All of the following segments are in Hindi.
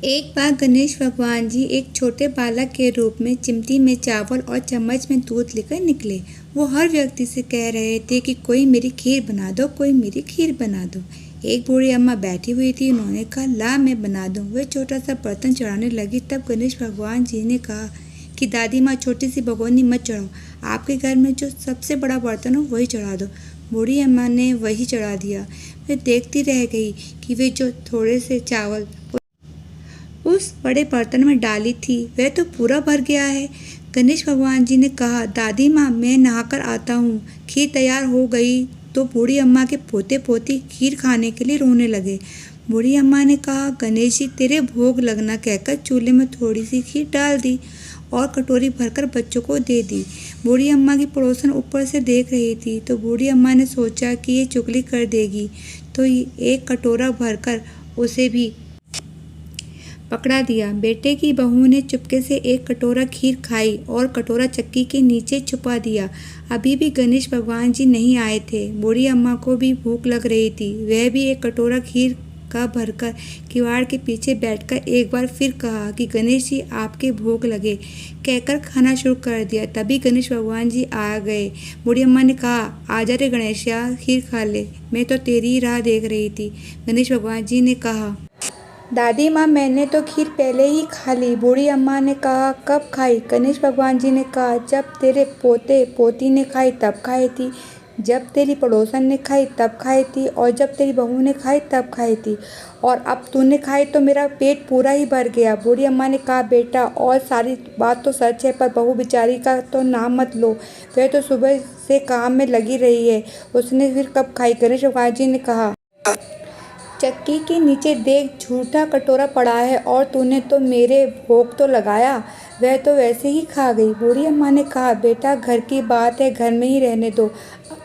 एक बार गणेश भगवान जी एक छोटे बालक के रूप में चिमटी में चावल और चम्मच में दूध लेकर निकले। वो हर व्यक्ति से कह रहे थे कि कोई मेरी खीर बना दो, कोई मेरी खीर बना दो। एक बूढ़ी अम्मा बैठी हुई थी, उन्होंने कहा ला मैं बना दूँ। वह छोटा सा बर्तन चढ़ाने लगी, तब गणेश भगवान जी ने कहा कि दादी माँ छोटी सी भगोनी मत चढ़ाओ, आपके घर में जो सबसे बड़ा बर्तन हो वही चढ़ा दो। बूढ़ी अम्मा ने वही चढ़ा दिया। वह देखती रह गई कि वे जो थोड़े से चावल उस बड़े बर्तन में डाली थी वह तो पूरा भर गया है। गणेश भगवान जी ने कहा दादी माँ मैं नहाकर आता हूँ। खीर तैयार हो गई तो बूढ़ी अम्मा के पोते पोती खीर खाने के लिए रोने लगे। बूढ़ी अम्मा ने कहा गणेश जी तेरे भोग लगना कहकर चूल्हे में थोड़ी सी खीर डाल दी और कटोरी भरकर बच्चों को दे दी। बूढ़ी अम्मा की पड़ोसन ऊपर से देख रही थी तो बूढ़ी अम्मा ने सोचा कि ये चुगली कर देगी, तो एक कटोरा भरकर उसे भी पकड़ा दिया। बेटे की बहू ने चुपके से एक कटोरा खीर खाई और कटोरा चक्की के नीचे छुपा दिया। अभी भी गणेश भगवान जी नहीं आए थे। बूढ़ी अम्मा को भी भूख लग रही थी। वह भी एक कटोरा खीर का भरकर किवाड़ के पीछे बैठकर एक बार फिर कहा कि गणेश जी आपके भोग लगे कहकर खाना शुरू कर दिया। तभी गणेश भगवान जी आ गए। बूढ़ी अम्मा ने कहा आजा रे गणेशया खीर खा ले, मैं तो तेरी ही राह देख रही थी। गणेश भगवान जी ने कहा दादी माँ मैंने तो खीर पहले ही खा ली। बूढ़ी अम्मा ने कहा कब खाई? गणेश भगवान जी ने कहा जब तेरे पोते पोती ने खाई तब खाई थी, जब तेरी पड़ोसन ने खाई तब खाई थी और जब तेरी बहू ने खाई तब खाई थी, और अब तूने खाई तो मेरा पेट पूरा ही भर गया। बूढ़ी अम्मा ने कहा बेटा और सारी बात तो सच है, पर बहू बेचारी का तो नाम मत लो, वह तो सुबह से काम में लगी रही है, उसने फिर कब खाई? गणेश भगवान जी ने कहा चक्की के नीचे देख झूठा कटोरा पड़ा है और तूने तो मेरे भोग तो लगाया, वह तो वैसे ही खा गई। बूढ़ी अम्मा ने कहा बेटा घर की बात है, घर में ही रहने दो,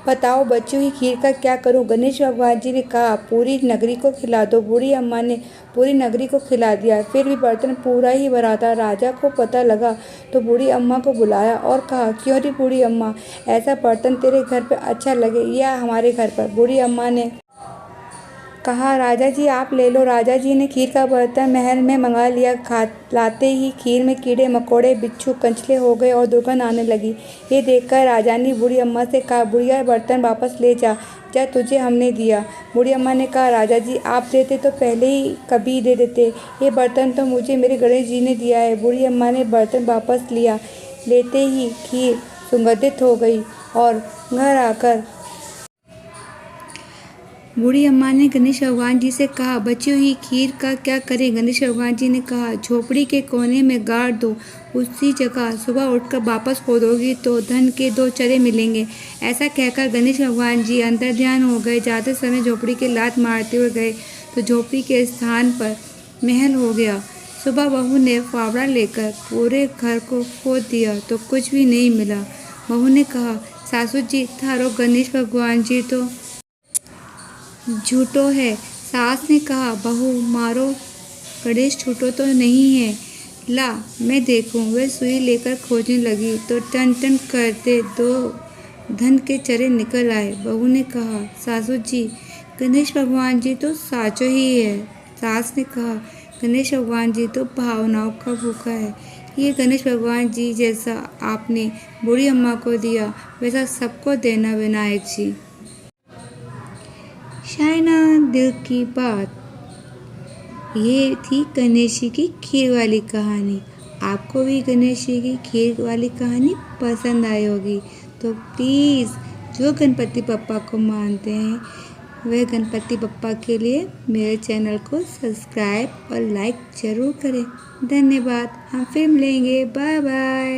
बताओ बच्चों की खीर का क्या करूं? गणेश भगवान जी ने कहा पूरी नगरी को खिला दो। बूढ़ी अम्मा ने पूरी नगरी को खिला दिया। फिर भी बर्तन पूरा ही भरा था। राजा को पता लगा तो बूढ़ी अम्मा को बुलाया और कहा क्यों रे बूढ़ी अम्मा, ऐसा बर्तन तेरे घर पर अच्छा लगे या हमारे घर पर? बूढ़ी अम्मा ने कहा राजा जी आप ले लो। राजा जी ने खीर का बर्तन महल में मंगा लिया। लाते ही खीर में कीड़े मकोड़े बिच्छू कंचले हो गए और दुर्गंध आने लगी। ये देखकर राजा ने बूढ़ी अम्मा से कहा बुढ़िया बर्तन वापस ले जा, तुझे हमने दिया। बूढ़ी अम्मा ने कहा राजा जी आप देते तो पहले ही कभी दे देते, ये बर्तन तो मुझे मेरे गणेश जी ने दिया है। बूढ़ी अम्मा ने बर्तन वापस लिया। लेते ही खीर सुगंधित हो गई और घर आकर बूढ़ी अम्मा ने गणेश भगवान जी से कहा बची हुई खीर का क्या करें? गणेश भगवान जी ने कहा झोपड़ी के कोने में गाड़ दो, उसी जगह सुबह उठकर वापस खोदोगी तो धन के 2 चरे मिलेंगे। ऐसा कहकर गणेश भगवान जी अंतर ध्यान हो गए। जाते समय झोपड़ी के लात मारते हुए गए तो झोपड़ी के स्थान पर महल हो गया। सुबह बहू ने फावड़ा लेकर पूरे घर को खोद दिया तो कुछ भी नहीं मिला। बहू ने कहा सासू जी थारो गणेश भगवान जी तो झूठो है। सास ने कहा बहू मारो गणेश झूठो तो नहीं है, ला मैं देखूं। वह सुई लेकर खोजने लगी तो टन टन करते 2 धन के चरे निकल आए। बहू ने कहा सासू जी गणेश भगवान जी तो साचो ही है। सास ने कहा गणेश भगवान जी तो भावनाओं का भूखा है। ये गणेश भगवान जी जैसा आपने बूढ़ी अम्मा को दिया वैसा सबको देना विनायक जी। शायना दिल की बात। ये थी गणेश जी की खीर वाली कहानी। आपको भी गणेश जी की खीर वाली कहानी पसंद आई होगी तो प्लीज़ जो गणपति बप्पा को मानते हैं वह गणपति बप्पा के लिए मेरे चैनल को सब्सक्राइब और लाइक ज़रूर करें। धन्यवाद। हम फिर मिलेंगे। Bye bye.